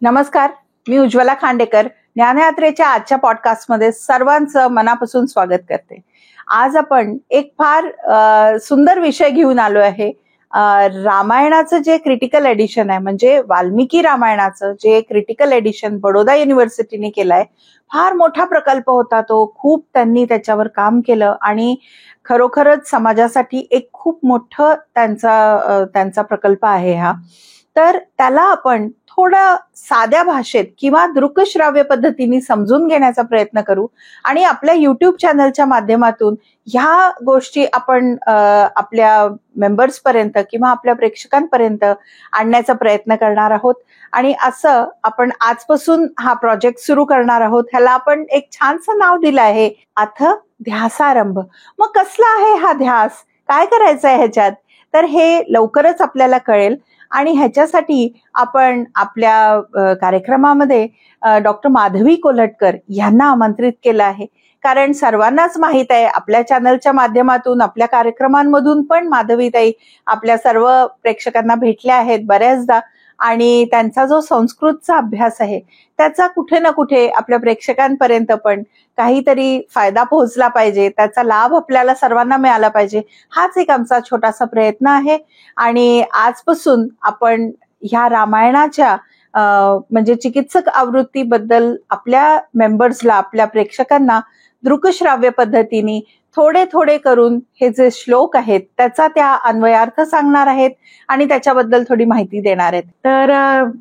नमस्कार, मी उज्ज्वला खांडेकर. ज्ञानयात्रेच्या आजच्या पॉडकास्टमध्ये सर्वांचं मनापासून स्वागत करते. आज आपण एक फार सुंदर विषय घेऊन आलो आहे. रामायणाचं जे क्रिटिकल एडिशन आहे, म्हणजे वाल्मिकी रामायणाचं जे क्रिटिकल एडिशन बडोदा युनिव्हर्सिटीने केलंय, फार मोठा प्रकल्प होता तो. खूप त्यांनी त्याच्यावर काम केलं आणि खरोखरच समाजासाठी एक खूप मोठं त्यांचा प्रकल्प आहे हा. तर त्याला आपण थोडं साध्या भाषेत किंवा दृकश्राव्य पद्धतीने समजून घेण्याचा प्रयत्न करू आणि आपल्या युट्यूब चॅनलच्या माध्यमातून ह्या गोष्टी आपण आपल्या मेंबर्स पर्यंत किंवा आपल्या प्रेक्षकांपर्यंत आणण्याचा प्रयत्न करणार आहोत. आणि असं आपण आजपासून हा प्रोजेक्ट सुरू करणार आहोत. ह्याला आपण एक छानसं नाव दिलं आहे, अथ ध्यासारंभ. मग कसला आहे हा ध्यास, काय करायचं आहे ह्याच्यात, तर हे लवकरच आपल्याला कळेल. आणि ह्याच्यासाठी आपण आपल्या कार्यक्रमामध्ये डॉक्टर माधवी कोल्हटकर यांना आमंत्रित केलं आहे. कारण सर्वांनाच माहित आहे, आपल्या चॅनलच्या माध्यमातून आपल्या कार्यक्रमांमधून पण माधवीताई आपल्या सर्व प्रेक्षकांना भेटल्या आहेत बऱ्याचदा. आणि त्यांचा जो संस्कृतचा अभ्यास आहे त्याचा कुठे ना कुठे आपल्या प्रेक्षकांपर्यंत पण काहीतरी फायदा पोहोचला पाहिजे, त्याचा लाभ आपल्याला सर्वांना मिळाला पाहिजे, हाच एक आमचा छोटासा प्रयत्न आहे. आणि आजपासून आपण ह्या रामायणाच्या म्हणजे चिकित्सक आवृत्तीबद्दल आपल्या मेंबर्सला, आपल्या प्रेक्षकांना दृकश्राव्य पद्धतीने थोडे थोडे करून हे जे श्लोक आहेत त्याचा त्या अन्वयार्थ सांगणार आहेत आणि त्याच्याबद्दल थोडी माहिती देणार आहेत. तर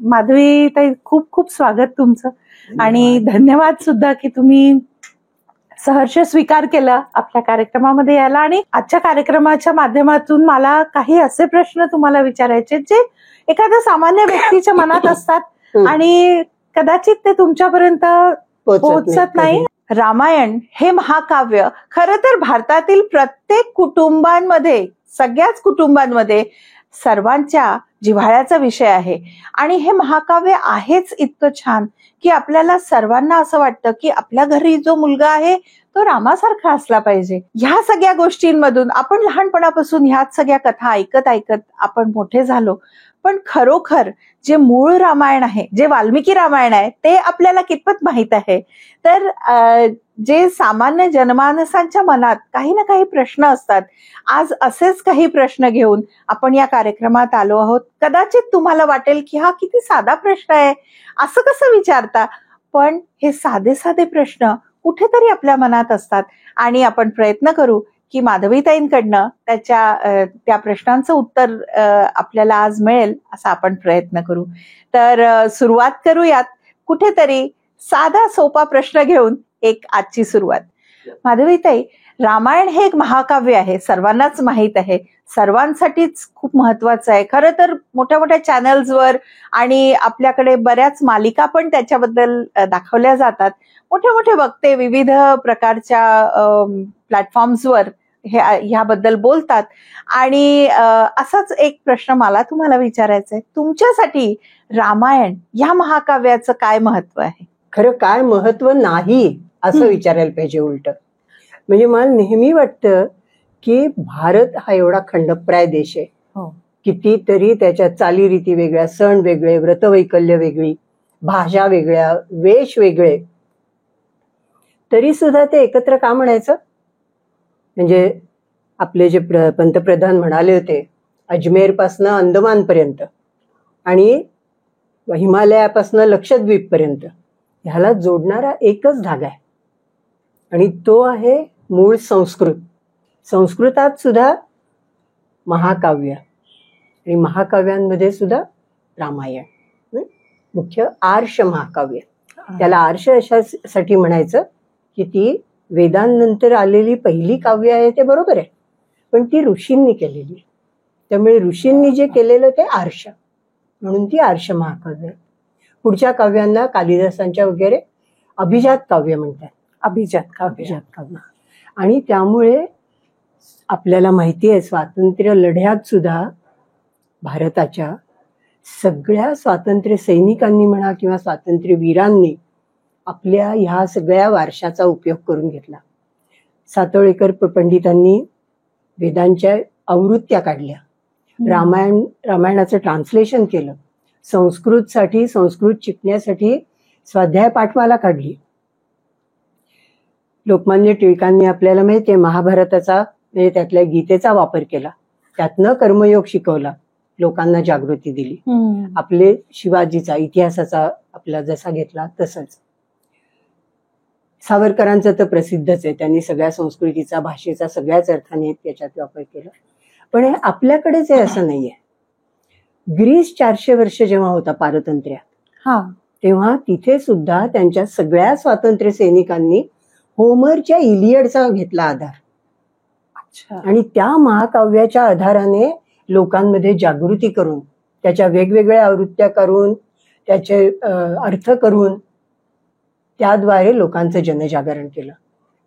माधवी ताई, खूप खूप स्वागत तुमचं. आणि धन्यवाद सुद्धा की तुम्ही सहर्ष स्वीकार केला आपल्या कार्यक्रमामध्ये यायला. आणि आजच्या कार्यक्रमाच्या माध्यमातून मला काही असे प्रश्न तुम्हाला विचारायचे जे एखाद्या सामान्य व्यक्तीच्या मनात असतात आणि कदाचित ते तुमच्यापर्यंत पोहोचत नाही. रामायण हे महाकाव्य खरं तर भारतातील प्रत्येक कुटुंबांमध्ये, सगळ्याच कुटुंबांमध्ये सर्वांच्या जिव्हाळ्याचा विषय आहे. आणि हे महाकाव्य आहेच इतकं छान की आपल्याला सर्वांना असं वाटतं की आपल्या घरी जो मुलगा आहे तो रामासारखा असला पाहिजे. ह्या सगळ्या गोष्टींमधून आपण लहानपणापासून ह्याच सगळ्या कथा ऐकत ऐकत आपण मोठे झालो. पण खरोखर जे मूळ रामायण आहे, जे वाल्मिकी रामायण आहे, ते आपल्याला कितपत माहित आहे. तर जे सामान्य जनमानसांच्या मनात काही ना काही प्रश्न असतात, आज असेच काही प्रश्न घेऊन आपण या कार्यक्रमात आलो आहोत. कदाचित तुम्हाला वाटेल की हा किती साधा प्रश्न आहे, असं कसं विचारता, पण हे साधे साधे प्रश्न कुठेतरी आपल्या मनात असतात आणि आपण प्रयत्न करू की माधवीताईंकडनं त्या प्रश्नांचं उत्तर आपल्याला आज मिळेल असा आपण प्रयत्न करू. तर सुरुवात करूयात कुठेतरी साधा सोपा प्रश्न घेऊन. एक आजची सुरुवात, माधवीताई, रामायण हे एक महाकाव्य आहे, सर्वांनाच माहित आहे, सर्वांसाठीच खूप महत्वाचं आहे. खरं तर मोठ्या मोठ्या चॅनल्सवर आणि आपल्याकडे बऱ्याच मालिका पण त्याच्याबद्दल दाखवल्या जातात. मोठे मोठे वक्ते विविध प्रकारच्या प्लॅटफॉर्म्सवर ह्याबद्दल बोलतात. आणि असाच एक प्रश्न मला तुम्हाला विचारायचा आहे, तुमच्यासाठी रामायण या महाकाव्याचं काय महत्व आहे? खरं काय महत्व नाही असं विचारायला पाहिजे उलट. म्हणजे मला नेहमी वाटतं की भारत हा एवढा खंडप्राय देश आहे. कितीतरी त्याच्या चालीरीती वेगळ्या, सण वेगळे, व्रतवैकल्य वेगळी, भाषा वेगळ्या, वेश वेगळे, तरी सुद्धा ते एकत्र का म्हणायचं? म्हणजे आपले जे पंतप्रधान म्हणाले होते, अजमेर पासनं अंदमान पर्यंत आणि हिमालयापासनं लक्षद्वीप पर्यंत ह्याला जोडणारा एकच धागा आहे आणि तो आहे मूळ संस्कृत. संस्कृतात सुद्धा महाकाव्य आणि महाकाव्यांमध्ये सुद्धा रामायण मुख्य आर्ष महाकाव्य. त्याला आर्ष अशासाठी म्हणायचं की ती वेदांनंतर आलेली पहिली काव्य आहे, ते बरोबर आहे, पण ती ऋषींनी केलेली. त्यामुळे ऋषींनी जे केलेलं ते आर्ष, म्हणून ती आर्ष महाकाव्य. पुढच्या काव्यांना कालिदासांच्या वगैरे अभिजात काव्य म्हणतात. अभिजात काव्य. आणि त्यामुळे आपल्याला माहिती आहे, स्वातंत्र्य लढ्यात सुद्धा भारताच्या सगळ्या स्वातंत्र्य सैनिकांनी म्हणा किंवा स्वातंत्र्य वीरांनी आपल्या ह्या सगळ्या वारशाचा उपयोग करून घेतला. सातोळेकर पंडितांनी वेदांच्या आवृत्त्या काढल्या, रामायणाचं ट्रान्सलेशन केलं, संस्कृत शिकण्यासाठी स्वाध्याय पाठमाला काढली. लोकमान्य टिळकांनी आपल्याला माहितीये महाभारताचा म्हणजे त्यातल्या गीतेचा वापर केला, त्यातनं कर्मयोग शिकवला, लोकांना जागृती दिली. आपले शिवाजीचा इतिहासाचा आपला जसा घेतला तसंच. सावरकरांचं तर प्रसिद्धच आहे, त्यांनी सगळ्या संस्कृतीचा भाषेचा सगळ्याच अर्थाने त्याच्यात वापर केला. पण हे आपल्याकडेच आहे असं नाहीये. ग्रीस 400 वर्ष जेव्हा होता पारतंत्र्यात, तेव्हा तिथे सुद्धा त्यांच्या सगळ्या स्वातंत्र्य सैनिकांनी होमरच्या इलियडचा घेतला आधार. आणि त्या महाकाव्याच्या आधाराने लोकांमध्ये जागृती करून, त्याच्या वेगवेगळ्या आवृत्त्या करून, त्याचे अर्थ करून, त्याद्वारे लोकांचं जनजागरण केलं.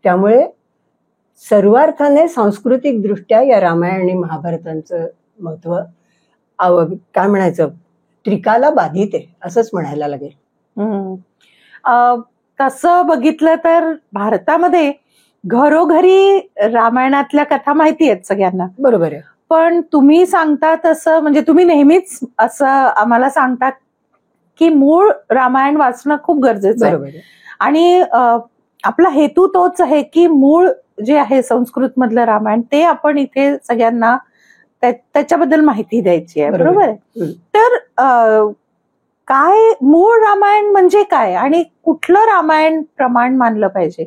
त्यामुळे सर्वार्थाने सांस्कृतिक दृष्ट्या या रामायण आणि महाभारतांचं महत्व काय म्हणायचं, त्रिकाला बाधित आहे असंच म्हणायला लागेल. तसं बघितलं तर भारतामध्ये घरोघरी रामायणातल्या कथा माहिती आहेत सगळ्यांना. बरोबर आहे. पण तुम्ही सांगता तसं म्हणजे तुम्ही नेहमीच असं आम्हाला सांगता की मूळ रामायण वाचणं खूप गरजेचं आहे. आणि आपला हेतू तोच आहे की मूळ जे आहे संस्कृत मधलं रामायण ते आपण इथे सगळ्यांना त्याच्याबद्दल माहिती द्यायची आहे. बरोबर आहे. तर काय मूळ रामायण म्हणजे काय आणि कुठलं रामायण प्रमाण मानलं पाहिजे?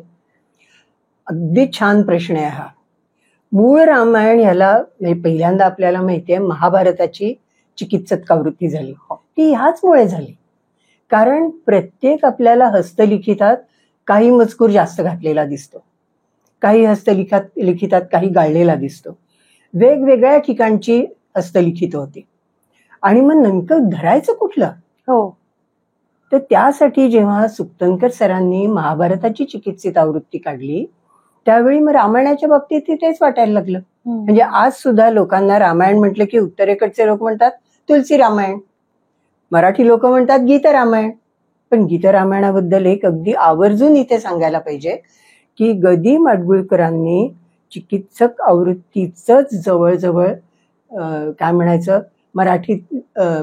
अगदी छान प्रश्न आहे हा. मूळ रामायण ह्याला पहिल्यांदा आपल्याला माहितीये महाभारताची चिकित्सक आवृत्ती झाली, ती ह्याचमुळे झाली. कारण प्रत्येक आपल्याला हस्तलिखितात काही मजकूर जास्त घातलेला दिसतो, काही हस्तलिखितात काही गाळलेला दिसतो, वेगवेगळ्या ठिकाणची हस्तलिखित होती. आणि मग नेमकं धरायचं कुठलं? तर त्यासाठी जेव्हा सुक्तनकर सरांनी महाभारताची चिकित्सित आवृत्ती काढली त्यावेळी मग रामायणाच्या बाबतीत तेच वाटायला लागलं. म्हणजे आज सुद्धा लोकांना रामायण म्हटलं की उत्तरेकडचे लोक म्हणतात तुलसी रामायण, मराठी लोक म्हणतात गीत रामायण. पण गीत रामायणाबद्दल एक अगदी आवर्जून इथे सांगायला पाहिजे की गदी माडगुळकरांनी चिकित्सक आवृत्तीच जवळजवळ काय म्हणायचं मराठीत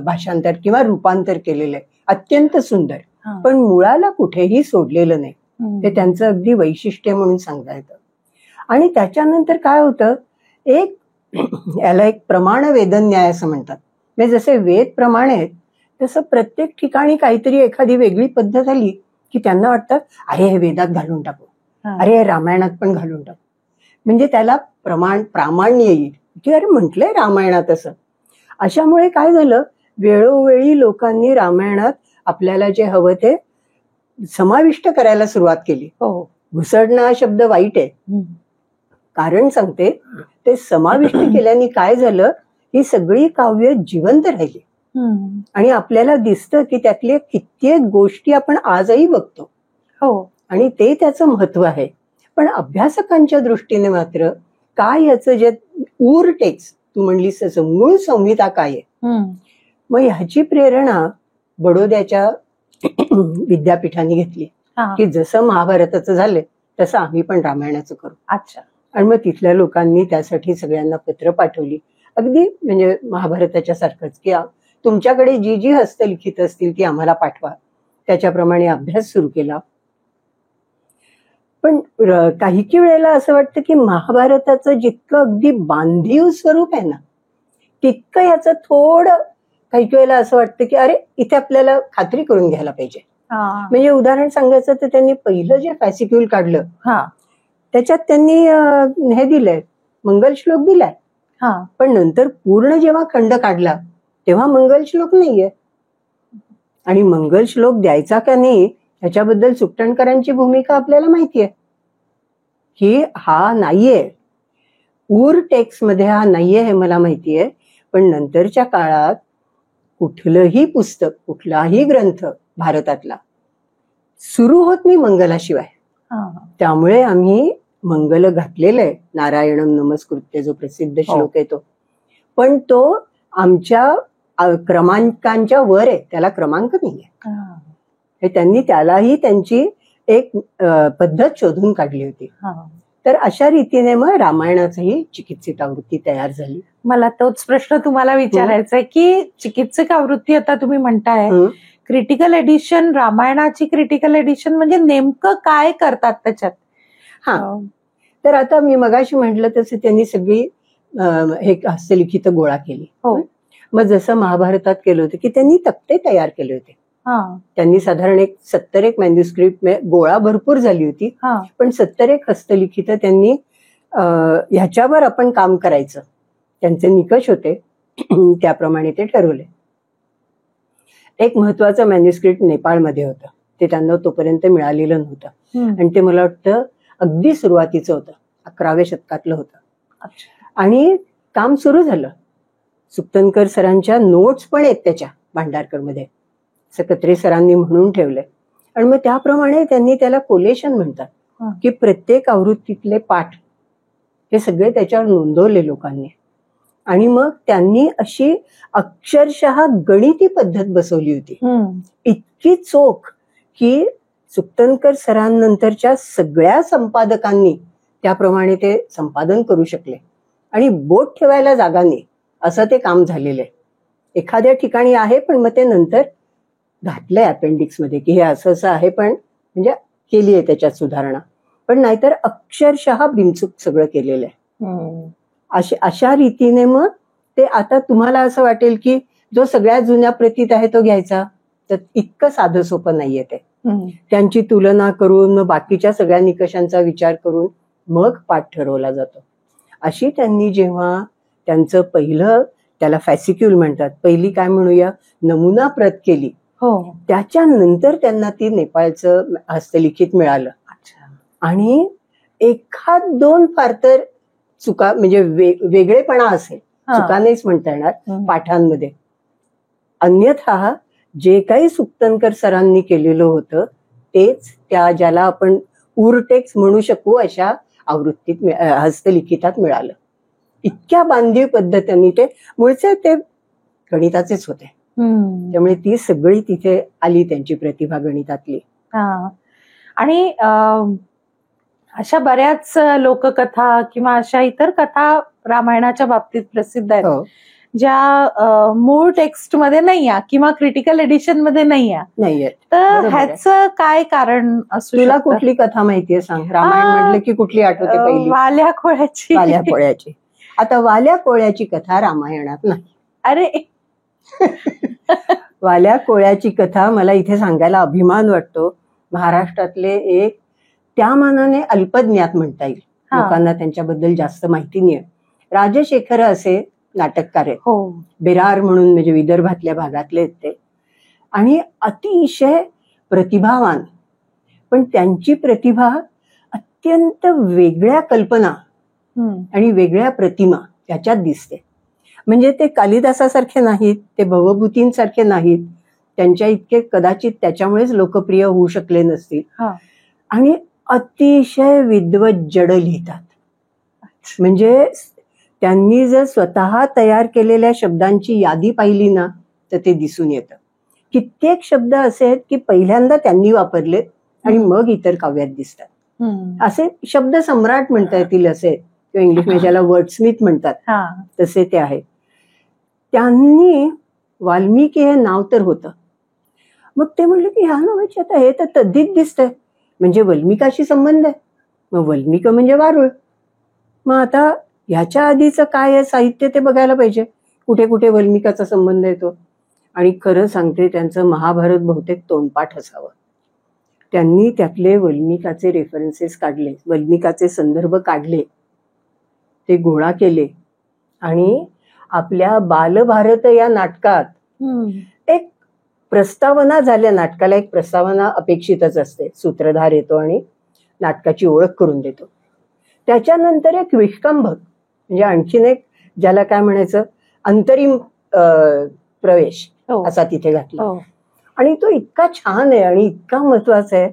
भाषांतर किंवा रूपांतर केलेलं आहे, अत्यंत सुंदर. पण मुळाला कुठेही सोडलेलं नाही, ते त्यांचं अगदी वैशिष्ट्य म्हणून सांगता येतं. आणि त्याच्यानंतर काय होतं, याला एक प्रमाण वेदन न्याय असं म्हणतात. म्हणजे जसे वेद प्रमाण आहेत तसं प्रत्येक ठिकाणी काहीतरी एखादी वेगळी पद्धत आली की त्यांना वाटतं अरे हे वेदात घालून टाकू, अरे हे रामायणात पण घालून टाकू, म्हणजे त्याला प्रामाण्य येईल की अरे म्हटलंय रामायणात असं. अशामुळे काय झालं, वेळोवेळी लोकांनी रामायणात आपल्याला जे हवं ते समाविष्ट करायला सुरुवात केली. घुसडणं हा शब्द वाईट आहे, कारण सांगते ते समाविष्ट केल्याने काय झालं, ही सगळी काव्य जिवंत राहिली. आणि आपल्याला दिसतं की त्यातले कित्येक गोष्टी आपण आजही बघतो. आणि ते त्याचं महत्व आहे. पण अभ्यासकांच्या दृष्टीने मात्र काय याचं जे ऊर टेक्स्ट तू म्हणलीस तसं मूळ संहिता काय आहे, मग ह्याची प्रेरणा बडोद्याच्या विद्यापीठाने घेतली की जसं महाभारताचं झालं तसं आम्ही पण रामायणाचं करू. आणि मग तिथल्या लोकांनी त्यासाठी सगळ्यांना पत्र पाठवली, अगदी म्हणजे महाभारताच्या सारखंच की तुमच्याकडे जी जी हस्तलिखित असतील ती आम्हाला पाठवा. त्याच्याप्रमाणे अभ्यास सुरू केला. पण काही वेळेला असं वाटतं की महाभारताचं जितकं अगदी बांधीव स्वरूप आहे ना तितकं याचं थोडं काही वेळेला असं वाटतं की अरे इथे आपल्याला खात्री करून घ्यायला पाहिजे. म्हणजे उदाहरण सांगायचं तर त्यांनी पहिलं जे फॅसिक्युल काढलं त्याच्यात त्यांनी हे दिलंय, मंगल श्लोक दिलाय. पण नंतर पूर्ण जेव्हा खंड काढला तेव्हा मंगल श्लोक नाहीये. आणि मंगल श्लोक द्यायचा का नाही ह्याच्याबद्दल सुकटणकरांची भूमिका आपल्याला माहितीये की हा नाहीये, ऊर टेक्स्ट मध्ये हा नाहीये हे मला माहितीये. पण नंतरच्या काळात कुठलंही पुस्तक कुठलाही ग्रंथ भारतातला सुरू होत नाही मंगलाशिवाय. त्यामुळे आम्ही मंगल घातलेलं आहे, नारायणम नमस्कृत्य जो प्रसिद्ध श्लोक आहे तो. पण तो आमच्या क्रमांकांच्या वर आहे, त्याला क्रमांक नाहीये. त्यांनी त्यालाही त्यांची एक पद्धत शोधून काढली होती. तर अशा रीतीने मग रामायणाचीही चिकित्सित आवृत्ती तयार झाली. मला तोच प्रश्न तुम्हाला विचारायचा आहे की चिकित्सक आवृत्ती आता तुम्ही म्हणताय क्रिटिकल एडिशन, रामायणाची क्रिटिकल एडिशन म्हणजे नेमकं काय करतात त्याच्यात? तर आता मी मगाशी म्हटलं तसं त्यांनी सगळी हे हस्तलिखित गोळा केली. मग जसं महाभारतात केलं होतं की त्यांनी तक्ते तयार केले होते. त्यांनी साधारण 70 मॅन्युस्क्रिप्ट गोळा भरपूर झाली होती, पण 70 हस्तलिखित त्यांनी ह्याच्यावर आपण काम करायचं त्यांचे निकष होते, त्याप्रमाणे ते ठरवले. एक महत्वाचं मॅन्युस्क्रिप्ट नेपाळमध्ये होतं, ते त्यांना तोपर्यंत मिळालेलं नव्हतं आणि ते मला वाटतं अगदी सुरुवातीचं होतं, 11व्या शतकातलं होतं. आणि काम सुरू झालं. सुक्तनकर सरांच्या नोट्स पण आहेत त्याच्या भांडारकरमध्ये, सकत्रे सरांनी म्हणून ठेवलंय. आणि मग त्याप्रमाणे त्यांनी त्याला कोलेशन म्हणतात की प्रत्येक आवृत्तीतले पाठ हे सगळे त्याच्यावर नोंदवले लोकांनी. आणि मग त्यांनी अशी अक्षरशः गणिती पद्धत बसवली होती, इतकी चोख की सुक्तनकर सरांनंतरच्या सगळ्या संपादकांनी त्याप्रमाणे ते संपादन करू शकले. आणि बोट ठेवायला जागा नाही असं ते काम झालेलं आहे. एखाद्या ठिकाणी आहे पण मग ते नंतर घातलंय अपेंडिक्स मध्ये की हे असं असं आहे, पण म्हणजे केली आहे त्याच्यात सुधारणा, पण नाहीतर अक्षरशः बिनचूक सगळं केलेलं आहे. अशा रीतीने मग ते आता तुम्हाला असं वाटेल की जो सगळ्यात जुन्या प्रतीत आहे तो घ्यायचा, तर इतकं साधं सोपं नाहीये ते. त्यांची तुलना करून मग बाकीच्या सगळ्या निकषांचा विचार करून मग पाठ ठरवला जातो. अशी त्यांनी जेव्हा त्यांचं पहिलं, त्याला फॅसिक्युल म्हणतात, पहिली काय म्हणूया नमुना प्रत केली, त्याच्यानंतर त्यांना ती नेपाळचं हस्तलिखित मिळालं. आणि एखाद दोन फार तर चुका म्हणजे वेगळेपणा असेल, चुका नाहीच म्हणता येणार पाठांमध्ये, अन्यथा जे काही सुक्तनकर सरांनी केलेलं होतं तेच त्या ज्याला आपण उरटेक्स म्हणू शकू अशा आवृत्तीत हस्तलिखितात मिळालं. इतक्या बांधीव पद्धतीने ते मूळचे ते गणिताचेच होते, त्यामुळे ती सगळी तिथे आली त्यांची प्रतिभा गणितातली. आणि अशा बऱ्याच लोककथा किंवा अशा इतर कथा रामायणाच्या बाबतीत प्रसिद्ध आहेत ज्या मूळ टेक्स्ट मध्ये नाही आहे किंवा क्रिटिकल एडिशन मध्ये नाहीये. तर ह्याचं काय कारण असू? तुला कुठली कथा माहितीये सांग? रामायण म्हटलं की कुठली आठवते पहिली? वाल्या कोळ्याची. वाल्या कोळ्याची. आता वाल्या कोळ्याची कथा रामायणात नाही. अरे वाल्या कोळ्याची कथा मला इथे सांगायला अभिमान वाटतो. महाराष्ट्रातले एक त्या मानाने अल्पज्ञात म्हणता येईल, लोकांना त्यांच्याबद्दल जास्त माहिती नाही. राजशेखर असे नाटककार आहेत, बेरार म्हणून, म्हणजे विदर्भातल्या भागातले आहेत ते, आणि अतिशय प्रतिभावान. पण त्यांची प्रतिभा अत्यंत वेगळ्या कल्पना आणि वेगळ्या प्रतिमा त्याच्यात दिसते. म्हणजे ते कालिदासासारखे नाहीत, ते भवभूतींसारखे नाहीत, त्यांच्या इतके कदाचित त्याच्यामुळेच लोकप्रिय होऊ शकले नसतील. आणि अतिशय विद्वत जड लिहितात. म्हणजे त्यांनी जर स्वतः तयार केलेल्या शब्दांची यादी पाहिली ना तर ते दिसून येतं. कित्येक शब्द असे आहेत की पहिल्यांदा त्यांनी वापरलेत आणि मग इतर काव्यात दिसतात. असे शब्द सम्राट म्हणता येतील असे, किंवा इंग्लिश ज्याला वर्डस्मिथ म्हणतात तसे ते आहेत. त्यांनी वाल्मिकी हे नाव तर होतं, मग ते म्हणले की ह्या नावाची आता हे तर तद्धित दिसतंय, म्हणजे वल्मिकाशी संबंध आहे, मग वल्मिक म्हणजे वारुळ. मग आता ह्याच्या आधीचं काय आहे साहित्य ते बघायला पाहिजे, कुठे कुठे वल्मिकाचा संबंध येतो. आणि खरं सांगते त्यांचं महाभारत बहुतेक तोंडपाठ असावं. त्यांनी त्यातले वल्मिकाचे रेफरन्सेस काढले, वल्मिकाचे संदर्भ काढले, ते गोळा केले आणि आपल्या बालभारत या नाटकात एक प्रस्तावना झाल्या. नाटकाला एक प्रस्तावना अपेक्षितच असते, सूत्रधार येतो आणि नाटकाची ओळख करून देतो. त्याच्यानंतर एक विष्कंभक, म्हणजे आणखीन एक, ज्याला काय म्हणायचं, अंतरिम प्रवेश असा तिथे घातला. आणि तो इतका छान आहे आणि इतका महत्वाचा आहे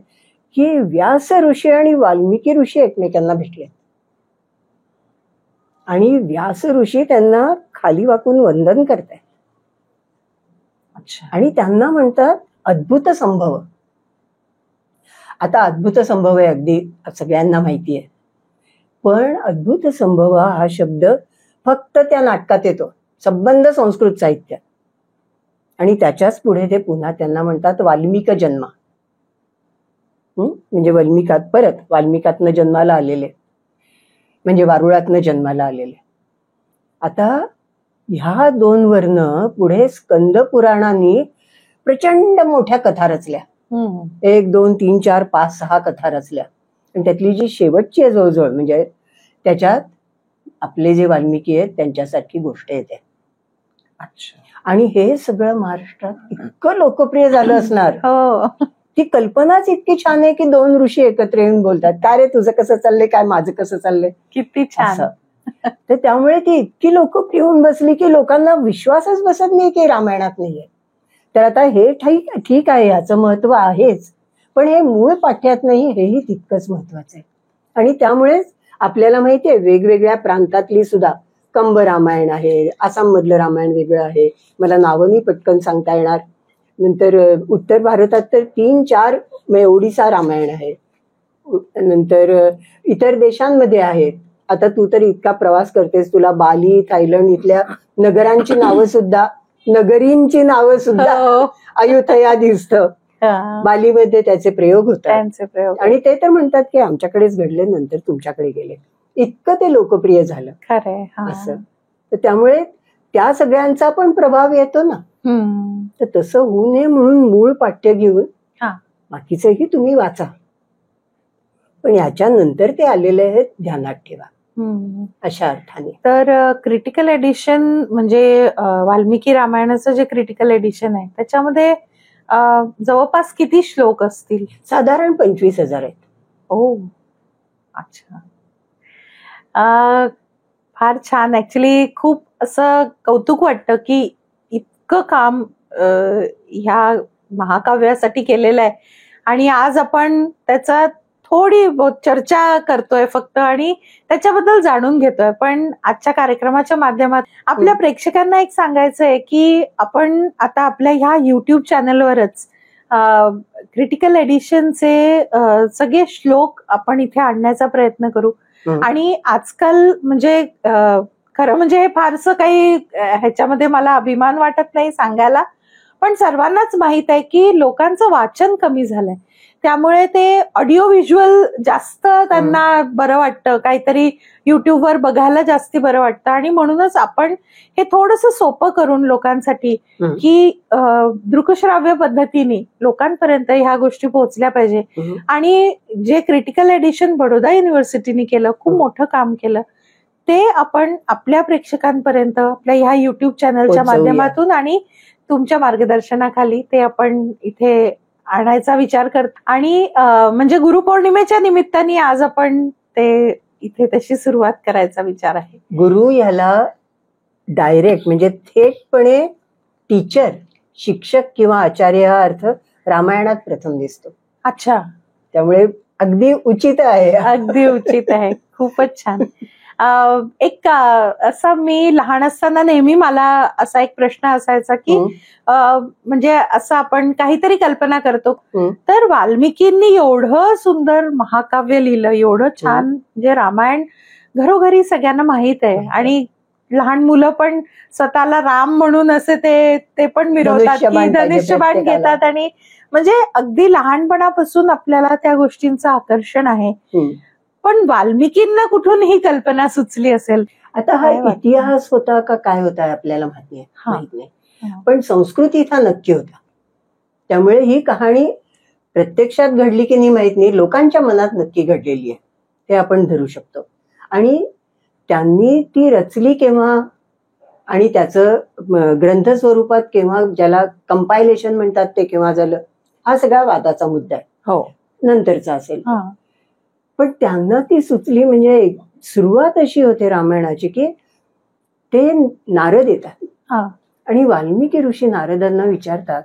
की व्यास ऋषी आणि वाल्मिकी ऋषी एकमेकांना भेटले आणि व्यास ऋषी त्यांना खाली वाकून वंदन करतायत आणि त्यांना म्हणतात अद्भुत संभव. आता अद्भुत संभव आहे अगदी सगळ्यांना माहिती आहे. पण अद्भुत संभव हा शब्द फक्त त्या नाटकात येतो, संबंध संस्कृत साहित्यात. आणि त्याच्याच पुढे ते पुन्हा त्यांना म्हणतात वाल्मिक जन्मा. म्हणजे वाल्मिकातनं जन्माला आलेले, म्हणजे वारुळातनं जन्माला आलेले. आता ह्या 2 वर्ण पुढे स्कंद पुराणांनी प्रचंड मोठ्या कथा रचल्या. 1, 2, 3, 4, 5, 6 कथा रचल्या. आणि त्यातली जी शेवटची आहे जवळजवळ, म्हणजे त्याच्यात आपले जे वाल्मिकी आहेत त्यांच्यासारखी गोष्ट येते. अच्छा. आणि हे सगळं महाराष्ट्रात इतकं लोकप्रिय झालं असणार. ती कल्पनाच इतकी छान आहे की 2 ऋषी एकत्र येऊन बोलतात, काय रे तुझं कसं चाललंय, काय माझं कसं चाललंय, किती छान. तर त्यामुळे ती इतकी लोकप्रिय होऊन बसली की लोकांना विश्वासच बसत नाही की रामायणात नाहीये. तर आता हे ठीक आहे, याचं महत्व आहेच, पण हे मूळ पाठ्यात नाही हेही तितकंच महत्वाचं आहे. आणि त्यामुळेच आपल्याला माहितीये वेगवेगळ्या प्रांतातली सुद्धा कंब रामायण आहे, आसाम मधलं रामायण वेगळं आहे, मला नावं नाही पटकन सांगता येणार. नंतर उत्तर भारतात तर 3-4 ओडिसा रामायण आहे. नंतर इतर देशांमध्ये आहेत. आता तू तर इतका प्रवास करतेस, तुला बाली, थायलंड इथल्या नगरांची नावं सुद्धा, नगरींची नावं सुद्धा अयोध्या दिसतं. बालीमध्ये त्याचे प्रयोग होतात. आणि ते तर म्हणतात की आमच्याकडेच घडले, नंतर तुमच्याकडे गेले. इतकं ते लोकप्रिय झालं खरंय असं. तर त्यामुळे त्या सगळ्यांचा पण प्रभाव येतो ना. तर तसं होऊ नये म्हणून मूळ पाठ्य घेऊन बाकीचंही तुम्ही वाचा, पण याच्यानंतर ते आलेले आहेत ध्यानात ठेवा, अशा अर्थाने. तर क्रिटिकल एडिशन म्हणजे वाल्मिकी रामायणाचं जे क्रिटिकल एडिशन आहे त्याच्यामध्ये जवळपास किती श्लोक असतील? साधारण 25,000 आहेत. ओ, अच्छा. फार छान. ऍक्च्युली खूप असं कौतुक वाटतं की इतकं काम ह्या महाकाव्यासाठी केलेलं आहे आणि आज आपण त्याचा थोडी बहुत चर्चा करतोय फक्त आणि त्याच्याबद्दल जाणून घेतोय. पण आजच्या कार्यक्रमाच्या माध्यमात आपल्या प्रेक्षकांना एक सांगायचं आहे की आपण आता आपल्या ह्या युट्यूब चॅनलवरच क्रिटिकल एडिशनचे सगळे श्लोक आपण इथे आणण्याचा प्रयत्न करू. आणि आजकाल म्हणजे खरं म्हणजे हे फारसं काही ह्याच्यामध्ये मला अभिमान वाटत नाही सांगायला, पण सर्वांनाच माहित आहे की लोकांचं वाचन कमी झालंय, त्यामुळे ते ऑडिओ व्हिज्युअल जास्त त्यांना बरं वाटतं, काहीतरी युट्यूबवर बघायला जास्ती बरं वाटतं. आणि म्हणूनच आपण हे थोडंसं सोपं करून लोकांसाठी की दृकश्राव्य पद्धतीने लोकांपर्यंत ह्या गोष्टी पोहोचल्या पाहिजे. आणि जे क्रिटिकल एडिशन बडोदा युनिव्हर्सिटीने केलं, खूप मोठं काम केलं, ते आपण आपल्या प्रेक्षकांपर्यंत आपल्या ह्या युट्यूब चॅनलच्या माध्यमातून आणि तुमच्या मार्गदर्शनाखाली ते आपण इथे आणायचा विचार करतो. आणि म्हणजे गुरुपौर्णिमेच्या निमित्ताने आज आपण ते इथे तशी सुरुवात करायचा विचार आहे. गुरु ह्याला डायरेक्ट म्हणजे थेटपणे टीचर, शिक्षक किंवा आचार्य हा अर्थ रामायणात प्रथम दिसतो. अच्छा, त्यामुळे अगदी उचित आहे. अगदी उचित आहे. खूपच छान. एक असं मी लहान असताना नेहमी मला असा एक प्रश्न असायचा की म्हणजे असं आपण काहीतरी कल्पना करतो, तर वाल्मिकींनी एवढं सुंदर महाकाव्य लिहिलं, एवढं छान, म्हणजे रामायण घरोघरी सगळ्यांना माहित आहे आणि लहान मुलं पण स्वतःला राम म्हणून असे ते पण मिरवतात की धनुष्यबाण घेतात. आणि म्हणजे अगदी लहानपणापासून आपल्याला त्या गोष्टींचं आकर्षण आहे. पण वाल्मिकींना कुठून ही कल्पना सुचली असेल? आता हा इतिहास होता का काय होता आपल्याला माहित नाही, पण संस्कृत इथं नक्की होता. त्यामुळे ही कहाणी प्रत्यक्षात घडली की नाही माहित नाही, लोकांच्या मनात नक्की घडलेली आहे, ते आपण धरू शकतो. आणि त्यांनी ती रचली केव्हा आणि त्याचं ग्रंथ स्वरूपात केव्हा, ज्याला कंपायलेशन म्हणतात, ते केव्हा झालं, हा सगळा वादाचा मुद्दा आहे. हो, नंतरचा असेल. पण त्यांना ती सुचली म्हणजे सुरुवात अशी होते रामायणाची की ते नारद येतात आणि वाल्मिकी ऋषी नारदांना विचारतात,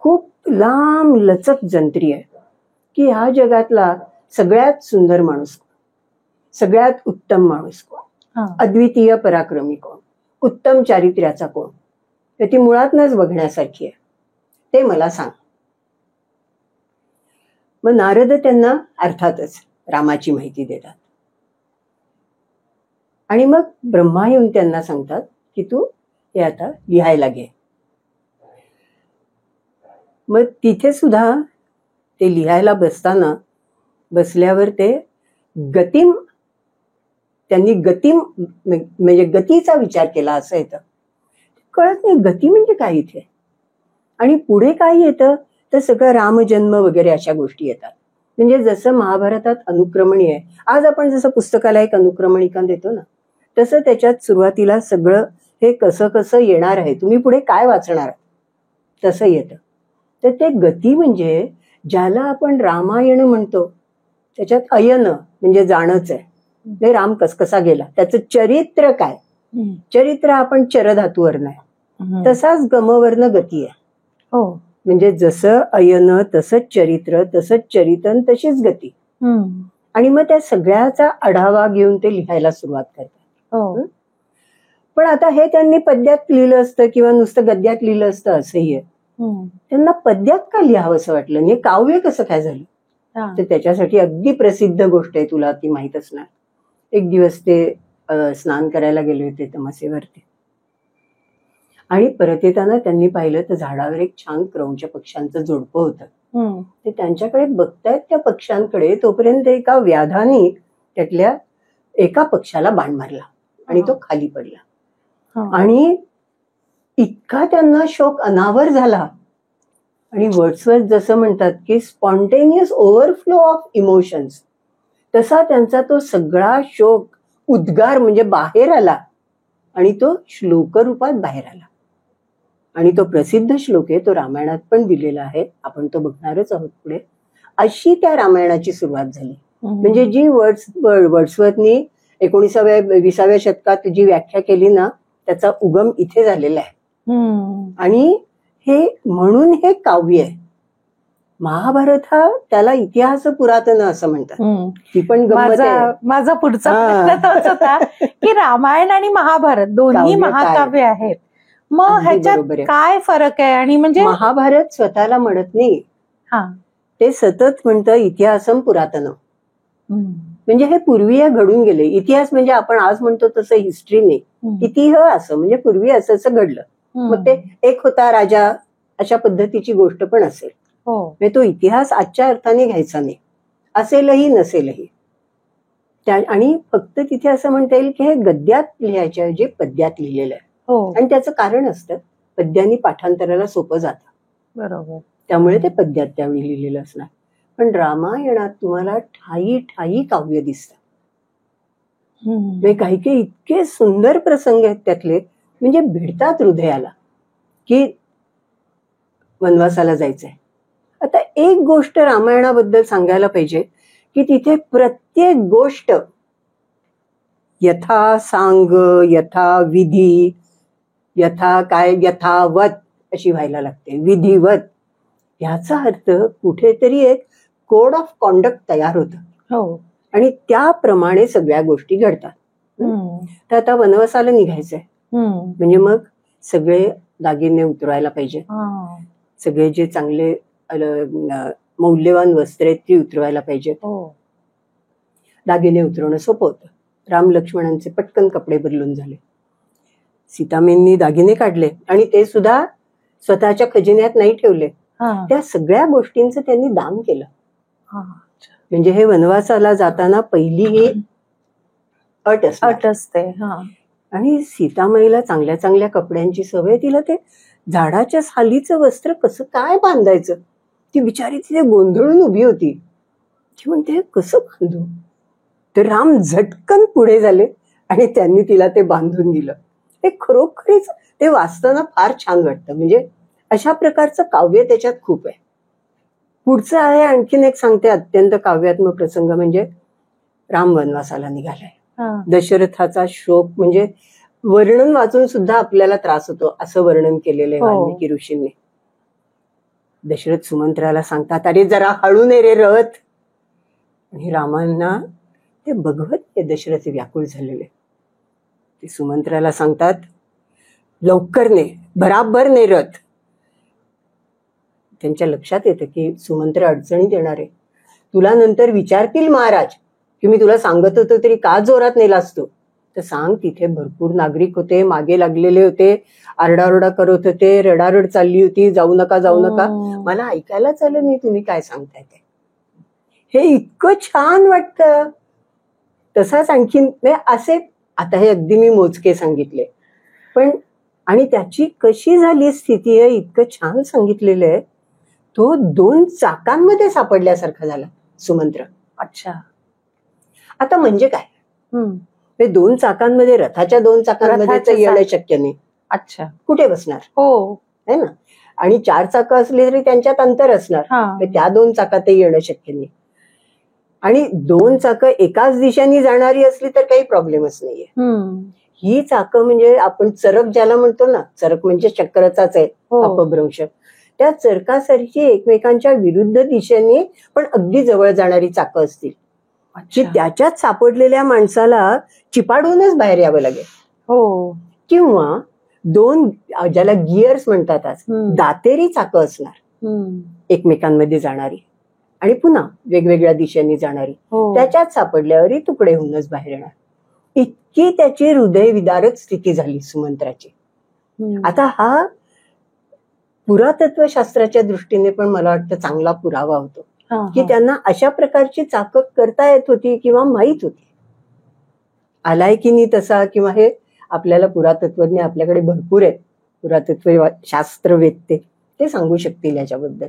खूप लांब लचक जंत्री आहे की ह्या जगातला सगळ्यात सुंदर माणूस कोण, सगळ्यात उत्तम माणूस कोण, अद्वितीय पराक्रमी कोण, उत्तम चारित्र्याचा कोण, तर ती मुळातनच बघण्यासारखी आहे, ते मला सांग. मग नारद त्यांना अर्थातच रामाची माहिती देतात. आणि मग ब्रह्मा येऊन त्यांना सांगतात की तू हे आता लिहायला घे. मग तिथे सुद्धा ते लिहायला बसल्यावर ते गतिम त्यांनी गतिम म्हणजे गतीचा विचार केला असं येतं. कळत नाही गती म्हणजे काय इथे. आणि पुढे काय येतं तर सगळं रामजन्म वगैरे अशा गोष्टी येतात. म्हणजे जसं महाभारतात अनुक्रमणी आहे, आज आपण जसं पुस्तकाला एक अनुक्रमणिका देतो ना, तसं त्याच्यात सुरुवातीला सगळं हे कसं कसं येणार आहे, तुम्ही पुढे काय वाचणार तसं येतं. तर ते गती म्हणजे ज्याला आपण रामायण म्हणतो त्याच्यात अयन म्हणजे जाणंच आहे. नाही राम कसा गेला, त्याचं चरित्र काय, चरित्र आपण चरधातूवर नाही, तसाच गमवर्ण गती आहे. हो, म्हणजे जसं अयन तसंच चरित्र, तसंच चरितन, तशीच गती. आणि मग त्या सगळ्याचा आढावा घेऊन ते लिहायला सुरुवात करतात. पण आता हे त्यांनी पद्यात लिहिलं असतं किंवा नुसतं गद्यात लिहिलं असतं असंही आहे. त्यांना पद्यात का लिहावं असं वाटलं नाही, काव्य कसं काय झालं. तर त्याच्यासाठी अगदी प्रसिद्ध गोष्ट आहे, तुला ती माहित असणार. एक दिवस ते स्नान करायला गेले होते तमसेवरती आणि परत येताना त्यांनी पाहिलं तर झाडावर एक छान क्रौंच पक्ष्यांचं जोडपं होतं. ते त्यांच्याकडे बघतायत त्या पक्ष्यांकडे, तोपर्यंत एका व्याधाने त्यातल्या एका पक्षाला बाण मारला आणि तो खाली पडला. आणि इतका त्यांना शोक अनावर झाला. आणि वर्ड्सवर्थ जसं म्हणतात की स्पॉन्टेनियस ओव्हरफ्लो ऑफ इमोशन्स, तसा त्यांचा तो सगळा शोक उद्गार म्हणजे बाहेर आला आणि तो श्लोक रूपात बाहेर आला. आणि तो प्रसिद्ध श्लोक आहे, तो रामायणात पण दिलेला आहे, आपण तो बघणारच आहोत पुढे. अशी त्या रामायणाची सुरुवात झाली. म्हणजे जी वर्ड्सवर्थनी 19व्या-20व्या शतकात जी व्याख्या केली ना, त्याचा उगम इथे झालेला आहे. आणि हे म्हणून हे काव्य आहे. महाभारत हा त्याला इतिहास पुरातन असं म्हणतात. ती पण माझा पुढचा प्रश्न तोच होता की रामायण आणि महाभारत दोन्ही महाकाव्य आहेत, मग ह्याच्यात काय फरक आहे. आणि म्हणजे महाभारत स्वतःला म्हणत नाही, ते सतत म्हणतं इतिहासम पुरातन. म्हणजे हे पूर्वी घडून गेले. इतिहास म्हणजे आपण आज म्हणतो तसं हिस्ट्री नाही, इतिहास म्हणजे पूर्वी असं असं घडलं. मग ते एक होता राजा अशा पद्धतीची गोष्ट पण असेल. म्हणजे तो इतिहास आजच्या अर्थाने घ्यायचा नाही, असेलही नसेलही. आणि फक्त तिथे असं म्हणता येईल की हे गद्यात लिहायच्या ऐवजी पद्यात लिहिलेलं आहे. आणि त्याचं कारण असतं पद्यांनी पाठांतराला सोपं जातं, बरोबर, त्यामुळे ते पद्यात त्यावेळी लिहिलेलं असणार. पण रामायणात तुम्हाला ठायी ठायी काव्य दिसतं. काही काही इतके सुंदर प्रसंग आहेत त्यातले, म्हणजे भिडतात हृदयाला की वनवासाला जायचंय. आता एक गोष्ट रामायणाबद्दल सांगायला पाहिजे की तिथे प्रत्येक गोष्ट यथा सांग, यथा विधी, यथा काय, यथावत अशी व्हायला लागते, विधिवत. याचा अर्थ कुठेतरी एक कोड ऑफ कॉन्डक्ट तयार होतं आणि त्याप्रमाणे सगळ्या गोष्टी घडतात. तर आता वनवासाला निघायचंय म्हणजे मग सगळे दागिने उतरवायला पाहिजे, सगळे जे चांगले मौल्यवान वस्त्र आहेत ती उतरवायला पाहिजे. दागिने उतरवणं सोपं होतं. राम लक्ष्मणांचे पटकन कपडे बदलून झाले. सीतामेंनी दागिने काढले आणि ते सुद्धा स्वतःच्या खजिन्यात नाही ठेवले, त्या सगळ्या गोष्टींचं त्यांनी दान केलं. म्हणजे हे वनवासाला जाताना पहिली ही अट असते. आणि सीतामाईला चांगल्या चांगल्या कपड्यांची सवय, तिला ते झाडाच्या सालीचं वस्त्र कसं काय बांधायचं, ती बिचारी तिथे गोंधळून उभी होती. ती म्हणते कसं बांधू. तर राम झटकन पुढे झाले आणि त्यांनी तिला ते बांधून दिलं. हे खरोखरीच ते वाचताना फार छान वाटतं. म्हणजे अशा प्रकारचं काव्य त्याच्यात खूप आहे. पुढचं आहे आणखीन एक सांगते अत्यंत काव्यात्मक प्रसंग, म्हणजे राम वनवासाला निघालाय. दशरथाचा शोक म्हणजे वर्णन वाचून सुद्धा आपल्याला त्रास होतो असं वर्णन केलेलं आहे वाल्मिकी ऋषींनी. दशरथ सुमंत्राला सांगतात, अरे जरा हळू ने रे रथ. आणि रामांना ते बघवत ते दशरथ व्याकुळ झालेले. ते सुमंत्राला सांगतात, लवकर ने, बराबर ने रथ. त्यांच्या लक्षात येतं की सुमंत्र अडचणीत येणार आहे. तुला नंतर विचारतील महाराज की मी तुला सांगत होतो तरी का जोरात नेलास तू. तर सांग, तिथे भरपूर नागरिक होते, मागे लागलेले होते, आरडाओरडा करत होते, रडारड चालली होती, जाऊ नका जाऊ नका. मला ऐकायलाच आलं नाही तुम्ही काय सांगताय ते. हे इतकं छान वाटतं. तसाच आणखीन असे, आता हे अगदी मी मोजके सांगितले, पण आणि त्याची कशी झाली स्थिती आहे इतकं छान सांगितलेलं आहे. तो 2 चाकांमध्ये सापडल्यासारखा झाला सुमंत्र. अच्छा. आता म्हणजे काय, ते 2 चाकांमध्ये, रथाच्या 2 चाकांमध्ये तर येणं शक्य नाही. अच्छा. कुठे बसणार, हो है ना. आणि 4 चाकं असली तरी त्यांच्यात अंतर असणार, त्या 2 चाकात येणं शक्य नाही. आणि 2 चाकं एकाच दिशेने जाणारी असली तर काही प्रॉब्लेमच नाहीये. ही चाकं म्हणजे आपण चरक ज्याला म्हणतो ना, चरक म्हणजे चक्राचाच आहे अपभ्रंश, त्या चरकासारखी एकमेकांच्या विरुद्ध दिशेने पण अगदी जवळ जाणारी चाकं असतील, की त्याच्यात सापडलेल्या माणसाला चिपाडूनच बाहेर यावं लागेल. हो. किंवा 2 ज्याला गिअर्स म्हणतात, आज दातेरी चाकं असणार एकमेकांमध्ये जाणारी आणि पुन्हा वेगवेगळ्या दिशेने जाणारी, त्याच्यात सापडल्यावरही तुकडे होऊनच बाहेर येणार. इतकी त्याची हृदयविदारक स्थिती झाली सुमंत्राची. आता हा पुरातत्वशास्त्राच्या दृष्टीने पण मला वाटतं चांगला पुरावा होतो, की त्यांना अशा प्रकारची चाकं करता येत होती किंवा माहीत होती. आलाय की नाही तसा, किंवा हे आपल्याला पुरातत्वज्ञ आपल्याकडे भरपूर आहेत, पुरातत्व शास्त्रवेत्ते, ते सांगू शकतील याच्याबद्दल.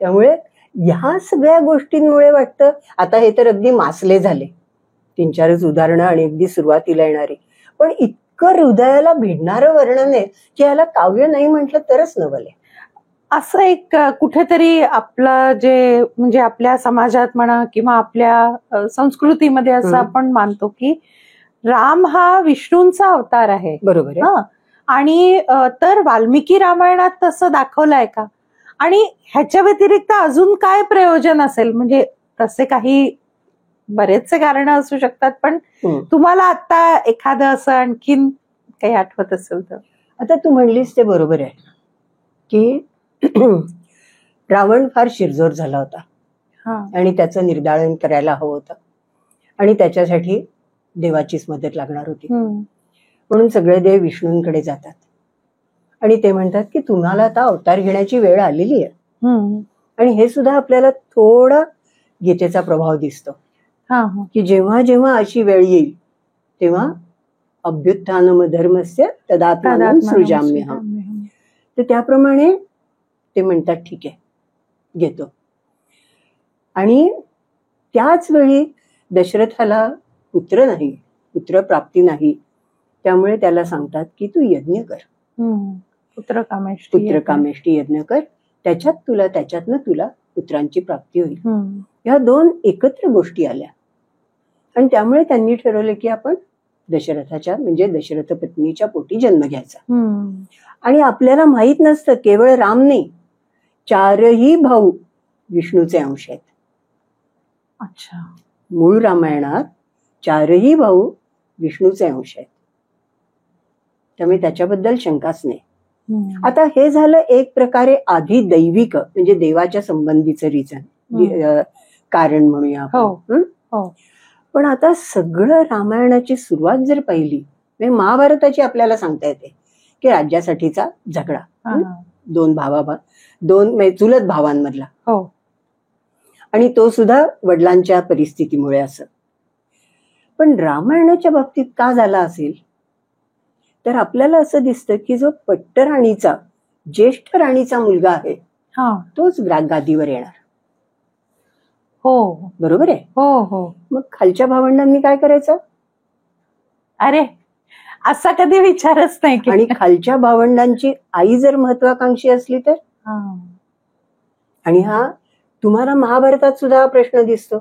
त्यामुळे ह्या सगळ्या गोष्टींमुळे वाटतं, आता हे तर अगदी मासले झाले 3-4 उदाहरणं आणि अगदी सुरुवातीला येणारी, पण इतकं हृदयाला भिडणारं वर्णन आहे की याला काव्य नाही म्हटलं तरच नवल आहे. असं एक कुठेतरी आपलं जे म्हणजे आपल्या समाजात म्हणा किंवा आपल्या संस्कृतीमध्ये असं आपण मानतो की राम हा विष्णूंचा अवतार आहे. बरोबर आहे. आणि तर वाल्मिकी रामायणात तसं दाखवलंय का, आणि ह्याच्या व्यतिरिक्त अजून काय प्रयोजन असेल, म्हणजे तसे काही बरेचसे कारण असू शकतात, पण तुम्हाला आता एखादं असं आणखीन काही आठवत असेल तर. आता तू म्हणलीस ते बरोबर आहे की रावण फार शिरजोर झाला होता आणि त्याचं निर्दाळन करायला हवं होतं, आणि त्याच्यासाठी देवाचीच मदत लागणार होती. म्हणून सगळे देव विष्णूंकडे जातात आणि ते म्हणतात की तुम्हाला आता अवतार घेण्याची वेळ आलेली आहे. आणि हे सुद्धा आपल्याला थोडा गीतेचा प्रभाव दिसतो, की जेव्हा जेव्हा अशी वेळ येईल तेव्हा अभ्युत्थानम धर्मस्य तदात्मानं सृजाम्यहम्. तर त्याप्रमाणे ते म्हणतात ठीक आहे घेतो. आणि त्याच वेळी दशरथाला पुत्र नाही, पुत्र प्राप्ती नाही, त्यामुळे त्याला सांगतात की तू यज्ञ कर, पुत्रकामेष्टी यज्ञ कर, त्याच्यातनं तुला पुत्रांची प्राप्ती होईल. या 2 एकत्र गोष्टी आल्या आणि त्यामुळे त्यांनी ठरवलं की आपण दशरथाच्या म्हणजे दशरथ पत्नीच्या पोटी जन्म घ्यायचा. आणि आपल्याला माहित नसतं केवळ राम नाही, 4ही भाऊ विष्णूचे अंश आहेत. अच्छा. मूळ रामायणात 4ही भाऊ विष्णूचे अंश आहेत, त्यामुळे त्याच्याबद्दल शंकाच नाही. आता हे झालं एक प्रकारे आधी दैविक म्हणजे देवाच्या संबंधीचं रिझन, कारण म्हणूया आपण. पण आता सगळं रामायणाची सुरुवात जर पाहिली, म्हणजे महाभारताची आपल्याला सांगता येते की राज्यासाठीचा झगडा 2 चुलत भावांमधला, आणि तो सुद्धा वडिलांच्या परिस्थितीमुळे असं. पण रामायणाच्या बाबतीत का झाला असेल तर आपल्याला असं दिसतं की जो पट्टराणीचा ज्येष्ठ राणीचा मुलगा आहे तोच गादीवर येणार. हो बरोबर आहे. हो. मग खालच्या भावंडांनी काय करायचं? अरे असा कधी विचारच नाही. आणि खालच्या भावंडांची आई जर महत्वाकांक्षी असली तर, आणि हा तुम्हाला महाभारतात सुद्धा प्रश्न दिसतो.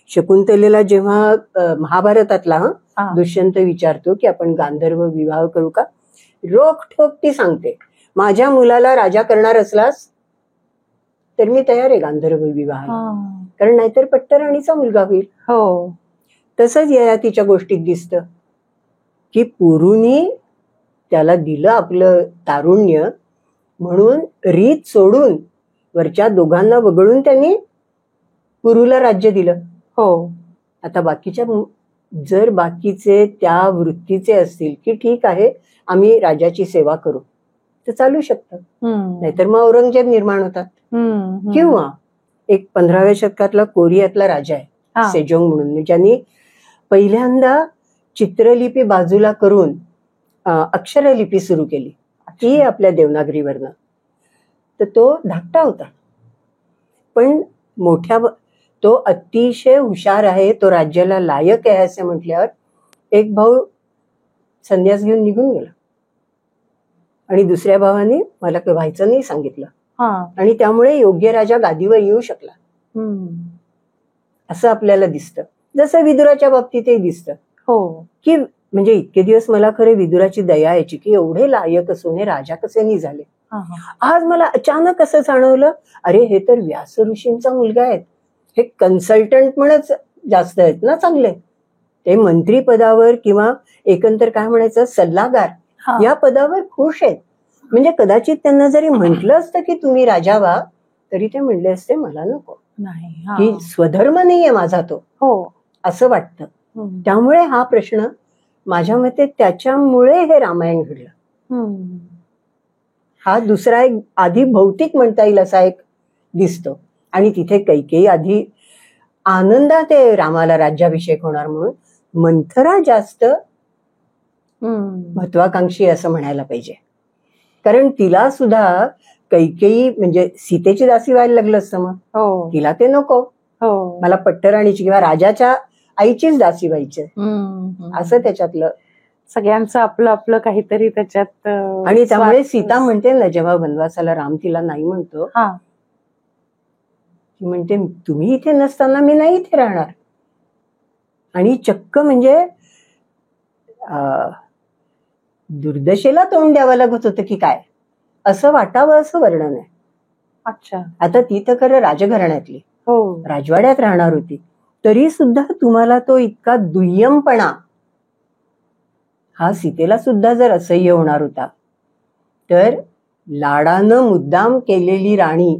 शकुंतलेला जेव्हा महाभारतातला दुष्यंत विचारतो की आपण गांधर्व विवाह करू का, रोखठोक ती सांगते माझ्या मुलाला राजा करणार असलास तर मी तयार आहे गांधर्व विवाह, कारण नाहीतर पट्टराणीचा मुलगा होईल. तसंच ययातीच्या गोष्टीत दिसतं की पुरुनी त्याला दिलं आपलं तारुण्य म्हणून रीत सोडून वरच्या दोघांना वगळून त्यांनी पुरूला राज्य दिलं. आता बाकीच्या जर बाकीचे त्या वृत्तीचे असतील की ठीक आहे आम्ही राजाची सेवा करू, तर चालू शकतं. नाहीतर मग औरंगजेब निर्माण होतात. किंवा एक 15व्या शतकातला कोरियातला राजा आहे सेजोंग म्हणून, ज्यांनी पहिल्यांदा चित्रलिपी बाजूला करून अक्षरलिपी सुरू केली, ती आपल्या देवनागरीवरनं. तर तो धाकटा होता, पण तो अतिशय हुशार आहे, तो राज्याला लायक आहे असं म्हटल्यावर एक भाऊ संन्यास घेऊन निघून गेला आणि दुसऱ्या भावाने मला काही व्हायचं नाही सांगितलं, आणि त्यामुळे योग्य राजा गादीवर येऊ शकला. असं आपल्याला दिसतं, जसं विदुराच्या बाबतीतही दिसतं. की म्हणजे इतके दिवस मला खरे विदुराची दया यायची की एवढे लायक असून हे राजा कसे नाही झाले. आज मला अचानक असं जाणवलं, अरे हे तर व्यास ऋषींचा मुलगा आहेत, हे कन्सल्टंट म्हणच जास्त आहेत ना चांगले, ते मंत्री पदावर किंवा एकंदर काय म्हणायचं सल्लागार या पदावर खुश आहेत. म्हणजे कदाचित त्यांना जरी म्हटलं असतं की तुम्ही राजा व्हा, तरी ते म्हणले असते मला नको, की स्वधर्म नाहीये माझा तो, असं वाटतं. त्यामुळे हा प्रश्न माझ्या मते त्याच्यामुळे हे रामायण घडलं. हा दुसरा एक आधी भौतिक म्हणता येईल असा एक दिसतो, आणि तिथे कैकेयी आधी आनंदात आहे रामाला राज्याभिषेक होणार म्हणून. मंथरा जास्त महत्वाकांक्षी असं म्हणायला पाहिजे, कारण तिला सुद्धा कैकेयी म्हणजे सीतेची दासी व्हायला लागलं असतं, मग तिला ते नको, मला पट्टराणीची किंवा राजाच्या आईचीच दासी व्हायची असं त्याच्यातलं सगळ्यांचं आपलं आपलं काहीतरी त्याच्यात. आणि त्यामुळे सीता म्हणते ना जेव्हा वनवासाला राम तिला नाही म्हणतो, ती म्हणते तुम्ही इथे नसताना मी नाही इथे राहणार. आणि चक्क म्हणजे दुर्दशेला तोंड द्यावं लागत होतं की काय असं वाटावं असं वर्णन आहे. अच्छा. आता ती तर खरं राजघराण्यातली राजवाड्यात राहणार होती, तरी सुद्धा तुम्हाला तो इतका दुय्यमपणा, हा सीतेला सुद्धा जर असह्य होणार होता, तर लाडानं मुद्दाम केलेली राणी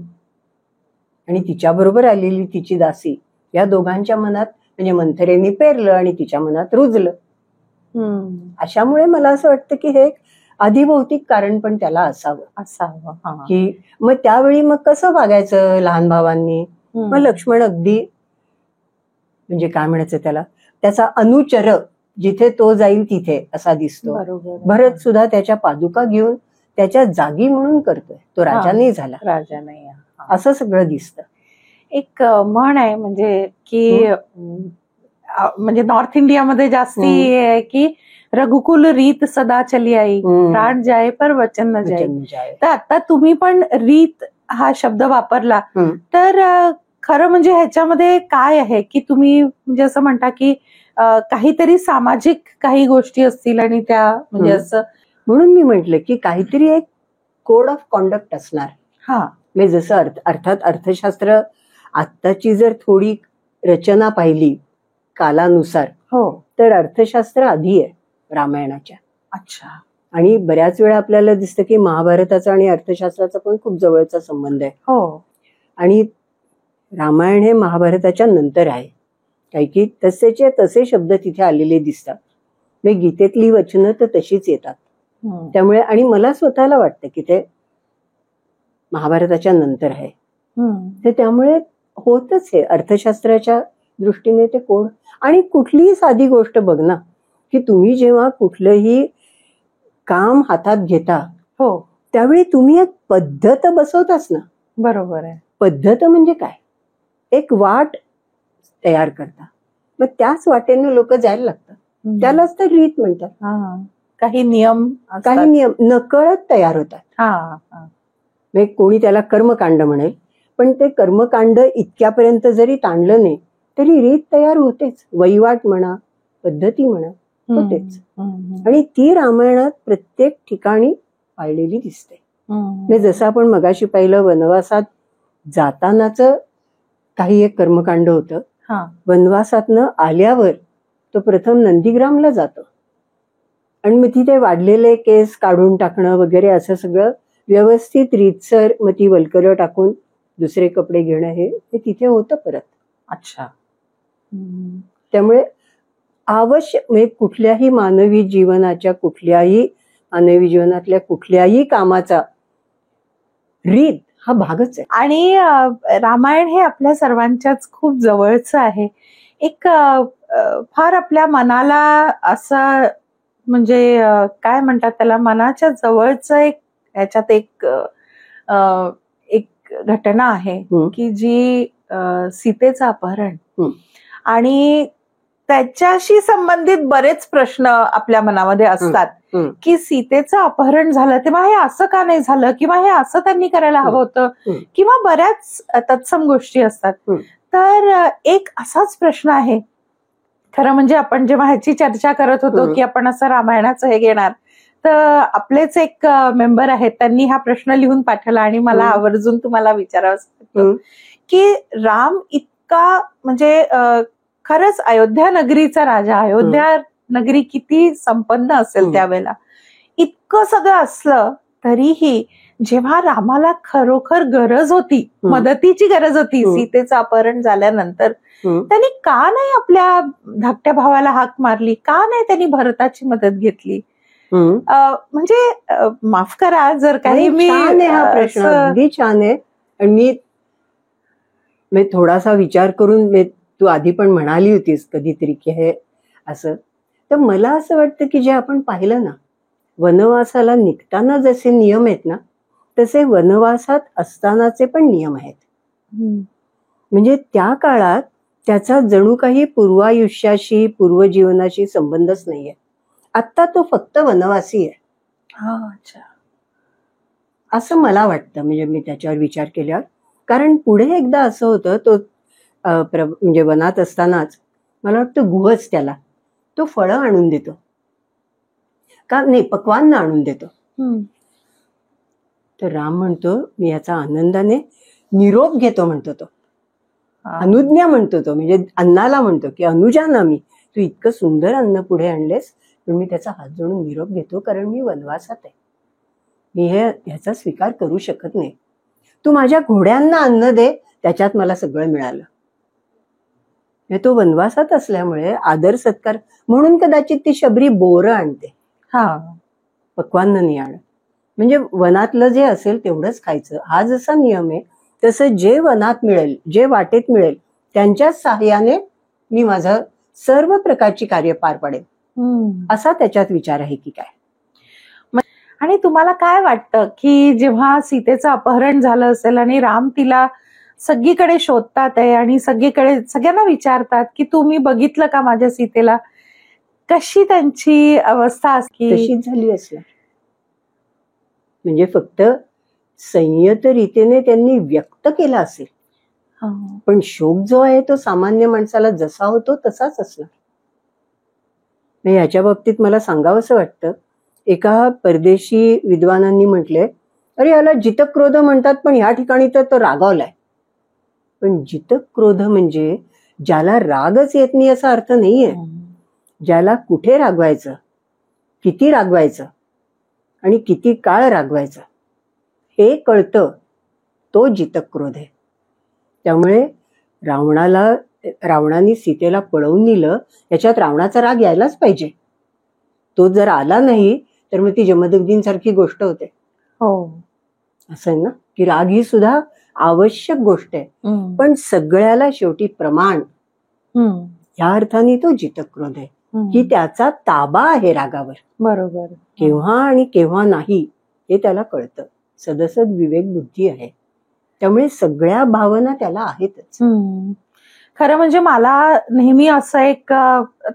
आणि तिच्याबरोबर आलेली तिची दासी, या दोघांच्या मनात म्हणजे मंथरेने पेरलं आणि तिच्या मनात रुजलं. अशामुळे मला असं वाटतं की हे अधिभौतिक कारण पण त्याला असावं की मग त्यावेळी मग कसं वागायचं लहान भावांनी. मग लक्ष्मण अगदी म्हणजे काय म्हणायचं त्याला, त्याचा अनुचर जिथे तो जाईल तिथे असा दिसतो. भरत सुद्धा त्याच्या पादुका घेऊन त्याच्या जागी म्हणून करतोय, तो राजा नाही झाला, राजा नाही असं सगळं दिसतं. एक म्हण आहे म्हणजे की म्हणजे नॉर्थ इंडियामध्ये जास्ती आहे की रघुकुल रीत सदा चली आई, प्राण जाए पर वचन न जाए. तर आता तुम्ही पण रीत हा शब्द वापरला, तर खरं म्हणजे ह्याच्यामध्ये काय आहे की तुम्ही म्हणजे असं म्हणता की काहीतरी सामाजिक काही गोष्टी असतील आणि त्या म्हणजे असं, म्हणून मी म्हटलं की काहीतरी एक कोड ऑफ कॉन्डक्ट असणार. म्हणजे जसं अर्थात अर्थशास्त्र आत्ताची जर थोडी रचना पाहिली कालानुसार, तर अर्थशास्त्र आधी आहे रामायणाच्या. अच्छा. आणि बऱ्याच वेळा आपल्याला दिसतं की महाभारताचा आणि अर्थशास्त्राचा पण खूप जवळचा संबंध आहे. आणि रामायण हे महाभारताच्या नंतर आहे, काही की तसेचे तसे शब्द तिथे आलेले दिसतात. म्हणजे गीतेतली वचनं तर तशीच येतात. त्यामुळे आणि मला स्वतःला वाटतं की ते महाभारताच्या नंतर आहे. तर त्यामुळे होतच हे अर्थशास्त्राच्या दृष्टीने ते कोड. आणि कुठलीही साधी गोष्ट बघ ना, की तुम्ही जेव्हा कुठलंही काम हातात घेता त्यावेळी तुम्ही एक पद्धत बसवताच ना. बरोबर आहे. पद्धत म्हणजे काय, एक वाट तयार करता, मग त्याच वाटेने लोक जायला लागतात, त्यालाच तर रीत म्हणतात. काही नियम नकळत तयार होतात. कोणी त्याला कर्मकांड म्हणेल, पण ते कर्मकांड इतक्यापर्यंत जरी ताणलं नाही तरी रीत तयार होतेच. वहिवाट म्हणा, पद्धती म्हणा, होतेच. आणि ती रामायणात प्रत्येक ठिकाणी पाळलेली दिसते. म्हणजे जसं आपण मगाशी पाहिलं वनवासात जातानाच काही एक कर्मकांड होतं. वनवासातनं आल्यावर तो प्रथम नंदीग्रामला जातो आणि मग तिथे वाढलेले केस काढून टाकणं वगैरे असं सगळं व्यवस्थित रीतसर, मग ती वल्करं टाकून दुसरे कपडे घेणं हे तिथे होतं परत. अच्छा. त्यामुळे आवश्यक म्हणजे कुठल्याही मानवी जीवनातल्या कुठल्याही कामाचा रीत हा भागच आहे. आणि रामायण हे आपल्या सर्वांच्याच खूप जवळचं आहे. एक फार आपल्या मनाला असं म्हणजे काय म्हणतात त्याला, मनाच्या जवळचं एक ह्याच्यात एक घटना आहे की जी सीतेचं अपहरण आणि त्याच्याशी संबंधित बरेच प्रश्न आपल्या मनामध्ये असतात की सीतेचं अपहरण झालं तेव्हा हे असं का नाही झालं, किंवा हे असं त्यांनी करायला हवं होतं, किंवा बऱ्याच तत्सम गोष्टी असतात. तर एक असाच प्रश्न आहे खरं म्हणजे, आपण जेव्हा ह्याची चर्चा करत होतो की आपण असं रामायणाचं हे घेणार, तर आपलेच एक मेंबर आहेत, त्यांनी हा प्रश्न लिहून पाठवला आणि मला आवर्जून तुम्हाला विचारावं की राम इतका म्हणजे खरंच अयोध्या नगरीचा राजा, अयोध्या नगरी किती संपन्न असेल त्यावेळेला, इतकं सगळं असलं तरीही जेव्हा रामाला खरोखर गरज होती, मदतीची गरज होती सीतेचं अपहरण झाल्यानंतर, त्यांनी का नाही आपल्या धाकट्या भावाला हाक मारली, का नाही त्यांनी भरताची मदत घेतली? म्हणजे माफ करा जर काही मी हा प्रश्न अगदी छान आहे. आणि मी थोडासा विचार करून, तू आधी पण म्हणाली होतीस कधीतरी की हे असं, तर मला असं वाटतं की जे आपण पाहिलं ना, वनवासाला निघताना जसे नियम आहेत ना, तसे वनवासात असतानाचे पण नियम आहेत. म्हणजे त्या काळात त्याचा जणू काही पूर्वायुष्याशी पूर्वजीवनाशी संबंधच नाहीये. आता तो फक्त वनवासी आहे. अच्छा, असं मला वाटतं. म्हणजे मी त्याच्यावर विचार केल्यावर, कारण पुढे एकदा असं होतं, तो म्हणजे वनात असतानाच मला वाटतं गुहच त्याला तो फळं आणून देतो का नाही, पक्वान्न आणून देतो. तर राम म्हणतो मी याचा आनंदाने निरोप घेतो म्हणतो, तो अनुज्ञा म्हणतो, तो म्हणजे अन्नाला म्हणतो की अनुजाना मी तू इतकं सुंदर अन्न पुढे आणलेस, पण मी त्याचा हात जोडून निरोप घेतो, कारण मी वनवासात आहे, मी ह्याचा स्वीकार करू शकत नाही. तू माझ्या घोड्यांना अन्न दे, त्याच्यात मला सगळं मिळालं. तो वनवासात असल्यामुळे आदर सत्कार म्हणून कदाचित ती शबरी बोरं आणते, पक्वान्न नाही आणत. म्हणजे वनातलं जे असेल तेवढंच खायचं, हा जसा नियम आहे, तसं जे वनात मिळेल, जे वाटेत मिळेल, त्यांच्याच साहाय्याने मी माझं सर्व प्रकारची कार्य पार पाडेल, असा त्याच्यात विचार आहे की काय. आणि तुम्हाला काय वाटतं की जेव्हा सीतेचं अपहरण झालं असेल आणि राम तिला सगळीकडे शोधतात आहे आणि सगळ्यांना विचारतात की तुम्ही बघितलं का माझ्या सीतेला, कशी त्यांची अवस्था तशीच झाली असणार. म्हणजे फक्त संयत रीतीने त्यांनी व्यक्त केला असेल, पण शोक जो आहे तो सामान्य माणसाला जसा होतो तसाच असणार. ह्याच्या बाबतीत मला सांगावंसं वाटतं, एका परदेशी विद्वानांनी म्हटले, अरे याला जितक्रोध म्हणतात, पण ह्या ठिकाणी तर तो रागावलाय. पण जितक्रोध म्हणजे ज्याला रागच येत नाही असा अर्थ नाहीये. ज्याला कुठे रागवायचं, किती रागवायचं आणि किती काळ रागवायचं हे कळतं, तो जितक्रोध आहे. त्यामुळे रावणाने सीतेला पळवून नेलं, याच्यात रावणाचा राग यायलाच पाहिजे. तो जर आला नाही तर मग ती जमदग्नींसारखी गोष्ट होते. असं आहे ना, की राग ही सुद्धा आवश्यक गोष्ट आहे, पण सगळ्याला शेवटी प्रमाण, या अर्थाने तो जितक्रोध आहे की त्याचा ताबा आहे रागावर. बरोबर. केव्हा आणि केव्हा नाही हे त्याला कळतं. सदसद विवेक बुद्धी आहे, त्यामुळे सगळ्या भावना त्याला आहेतच. खरं म्हणजे मला नेहमी असं एक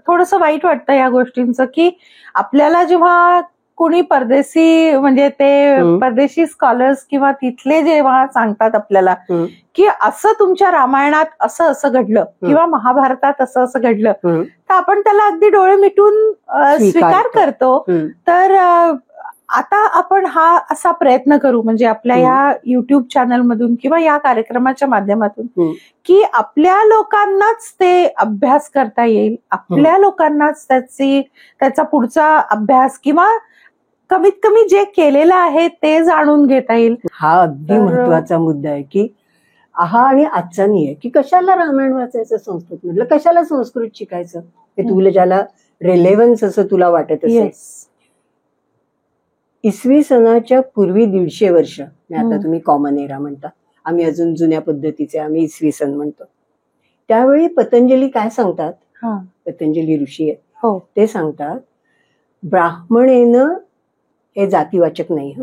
थोडंसं वाईट वाटतं या गोष्टींचं, की आपल्याला जेव्हा कोणी परदेशी म्हणजे ते परदेशी स्कॉलर्स किंवा तिथले जेव्हा सांगतात आपल्याला की असं तुमच्या रामायणात असं असं घडलं किंवा महाभारतात असं असं घडलं, तर आपण त्याला अगदी डोळे मिटून स्वीकार करतो. तर आता आपण हा असा प्रयत्न करू, म्हणजे आपल्या या युट्यूब चॅनल मधून किंवा या कार्यक्रमाच्या माध्यमातून, की आपल्या लोकांनाच ते अभ्यास करता येईल, आपल्या लोकांनाच त्याचा पुढचा अभ्यास किंवा कमीत कमी जे केलेलं आहे ते जाणून घेता येईल. हा अगदी महत्वाचा मुद्दा आहे, की हा आणि आजचा नियम की कशाला रामायण वाचायचं संस्कृत मधलं, कशाला संस्कृत शिकायचं, हे तुला ज्याला रेलेव्हन्स असं तुला वाटत असेल. इसवी सनाच्या पूर्वी 150 वर्ष, आता तुम्ही कॉमन एरा म्हणता, आम्ही अजून जुन्या पद्धतीचे आम्ही इसवी सन म्हणतो. त्यावेळी पतंजली काय सांगतात, पतंजली ऋषी आहेत ते सांगतात, ब्राह्मणेनं, हे जातीवाचक नाही,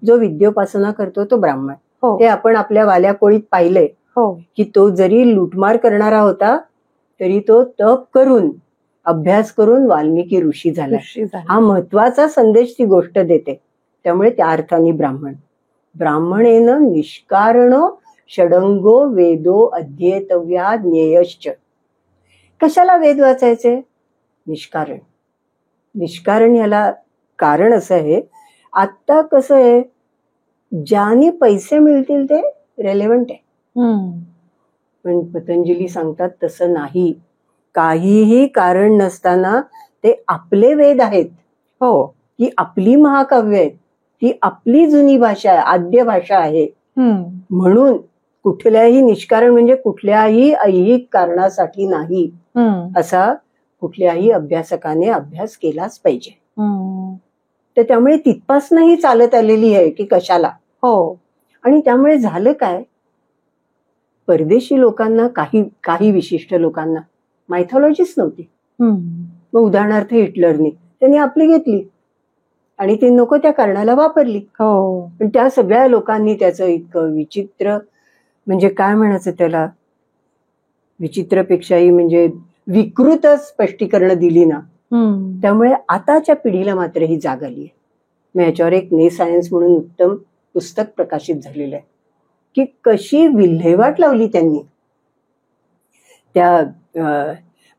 जो विद्योपासना करतो तो ब्राह्मण. ते आपण आपल्या वाल्या कोळीत पाहिलंय की तो जरी लुटमार करणारा होता तरी तो तप करून अभ्यास करून वाल्मिकी ऋषी झाला. हा महत्वाचा संदेश ती गोष्ट देते. त्यामुळे त्या अर्थाने ब्राह्मण, ब्राह्मणेनं निष्कारणो षडंगो वेदो अध्येतव्या ज्ञेयश्च. कशाला वेद वाचायचे, निष्कारण. निष्कारण ह्याला कारण असं आहे, आता कसं आहे, ज्याने पैसे मिळतील ते रेलेव्हंट आहे. पण पतंजली सांगतात तसं नाही, काहीही कारण नसताना ते आपले वेद आहेत, ती आपली महाकाव्य आहेत, ती आपली जुनी भाषा आहे, आद्य भाषा आहे. म्हणून कुठल्याही निष्कारण म्हणजे कुठल्याही ऐहिक कारणासाठी नाही, असा कुठल्याही अभ्यासकाने अभ्यास केलाच पाहिजे. तर त्यामुळे तिथपासनंही चालत आलेली आहे की कशाला. आणि त्यामुळे झालं काय, परदेशी लोकांना, काही विशिष्ट लोकांना मायथॉलॉजीच नव्हती. मग उदाहरणार्थ हिटलरने त्यांनी आपली घेतली आणि ती नको त्या कारणाला वापरली. पण त्या सगळ्या लोकांनी त्याचं इतकं विचित्र, म्हणजे काय म्हणायचं त्याला, विचित्रपेक्षाही म्हणजे विकृत स्पष्टीकरण दिली ना. त्यामुळे आताच्या पिढीला मात्र ही जाग आली आहे. मग याच्यावर एक ने सायन्स म्हणून उत्तम पुस्तक प्रकाशित झालेलं आहे की कशी विल्हेवाट लावली त्यांनी. त्या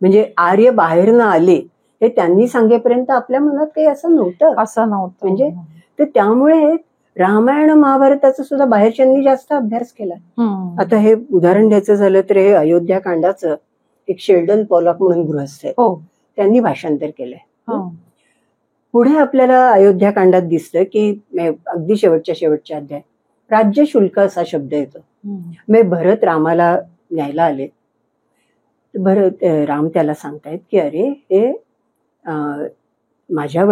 म्हणजे आर्य बाहेरनं आले हे त्यांनी सांगेपर्यंत आपल्या मनात काही असं नव्हतं. म्हणजे तर त्यामुळे रामायण महाभारताचा सुद्धा बाहेरच्यांनी जास्त अभ्यास केला. आता हे उदाहरण द्यायचं झालं तर हे अयोध्या कांडाचं एक शेल्डन पॉलॉक म्हणून गृहस्थ आहे, त्यांनी भाषांतर केलंय. पुढे आपल्याला अयोध्या कांडात दिसतं की अगदी शेवटच्या अध्याय राज्य शुल्क असा शब्द येतो. मग भरत रामाला न्यायला आले. राम त्याला सांगतायत की अरे हे माझ्या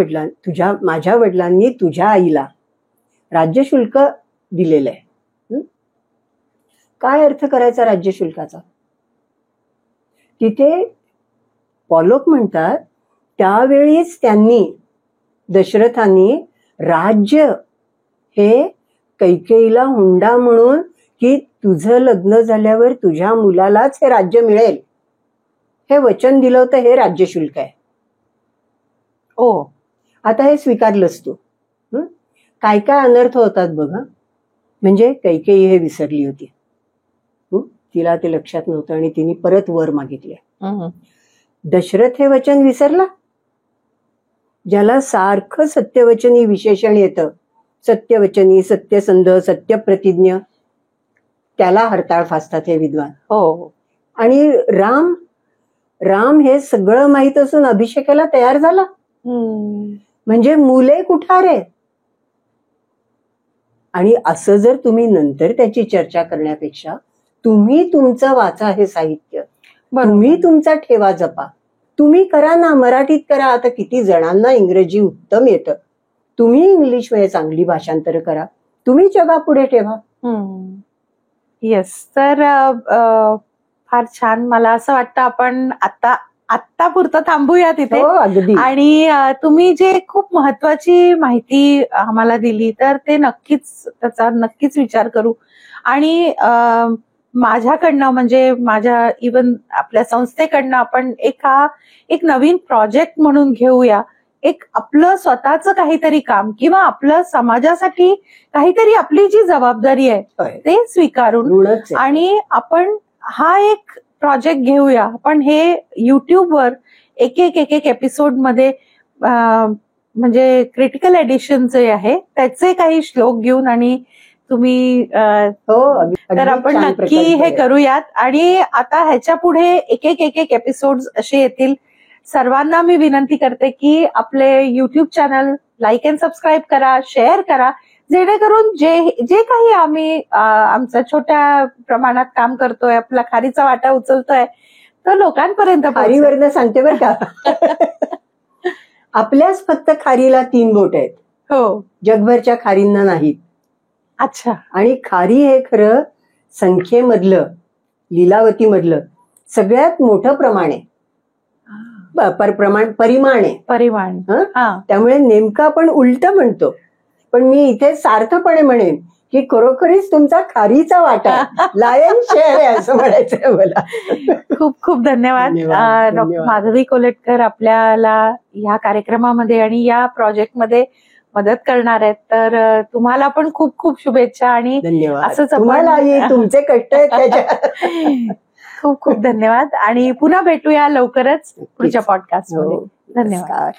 वडिलांनी तुझ्या आईला राज्य शुल्क दिलेलं आहे. काय अर्थ करायचा राज्य शुल्काचा. तिथे पॉलोक म्हणतात त्यावेळीच त्यांनी, दशरथांनी राज्य हे कैकेयीला हुंडा म्हणून की तुझं लग्न झाल्यावर तुझ्या मुलालाच हे राज्य मिळेल हे वचन दिलं होतं, हे राज्य शुल्क आहे. आता हे स्वीकारलंस तू. काय काय अनर्थ होतात बघा. म्हणजे कैकेयी हे विसरली होती, तिला ते लक्षात नव्हतं आणि तिने परत वर मागितले. दशरथ हे वचन विसरला, ज्याला सारखं सत्यवचनी विशेषण येतं, सत्यवचनी, सत्यसंध, सत्यप्रतिज्ञ, त्याला हरताळ फासतात हे विद्वान. आणि राम हे सगळं माहित असून अभिषेकाला तयार झाला. म्हणजे मुले कुठारे. आणि असं जर तुम्ही नंतर त्याची चर्चा करण्यापेक्षा तुम्ही तुमचं वाचा हे साहित्य, तुम्ही तुमचा ठेवा जपा, तुम्ही करा ना, मराठीत करा. आता किती जणांना इंग्रजी उत्तम येतं, तुम्ही इंग्लिश मध्ये चांगली भाषांतर करा, तुम्ही जगापुढे ठेवा. येस. तर फार छान. मला असं वाटतं आपण आत्ता पुरतं थांबूया तिथे. आणि तुम्ही जे खूप महत्वाची माहिती आम्हाला दिली तर ते त्याचा नक्कीच विचार करू. आणि माझ्याकडनं, म्हणजे माझ्या इव्हन आपल्या संस्थेकडनं आपण एक नवीन प्रोजेक्ट म्हणून घेऊया, एक आपलं स्वतःचं काहीतरी काम किंवा आपलं समाजासाठी काहीतरी आपली जी जबाबदारी आहे ते स्वीकारून, आणि आपण हा एक प्रोजेक्ट घेऊया. आपण हे युट्यूबवर एक एपिसोड मध्ये म्हणजे क्रिटिकल एडिशन जे आहे त्याचे काही श्लोक घेऊन आणि तुम्ही तर आपण नक्की हे करूयात. आणि आता ह्याच्या पुढे एक एपिसोड असे येतील. सर्वांना मी विनंती करते की आपले YouTube channel like and subscribe करा, शेअर करा, जेणेकरून जे काही आम्ही आमचं छोट्या प्रमाणात काम करतोय, आपला खारीचा वाटा उचलतोय, तो लोकांपर्यंत पोहोचेल. खारीवरनं सांगते बरं का, आपल्याच फक्त खारीला 3 बोट आहेत. हो. जगभरच्या खारींना नाहीत. अच्छा. आणि खारी हे खरं संख्येमधलं, लीलावतीमधलं सगळ्यात मोठं प्रमाण आहे. परिमाण आहे. परिमाण. त्यामुळे नेमकं आपण उलट म्हणतो. पण मी इथे सार्थपणे म्हणेन की खरोखरीच तुमचा खारीचा वाटा लायन शेअर आहे असं म्हणायचंय मला. खूप खूप धन्यवाद. डॉक्टर माधवी कोल्हटकर आपल्याला या कार्यक्रमामध्ये आणि या प्रोजेक्टमध्ये मदत करणार आहेत. तर तुम्हाला पण खूप खूप शुभेच्छा आणि धन्यवाद. असंच तुम्हाला तुमचे कष्ट आहेत त्याच्या. खूप खूप धन्यवाद आणि पुन्हा भेटूया लवकरच पुढच्या पॉडकास्टमध्ये. धन्यवाद.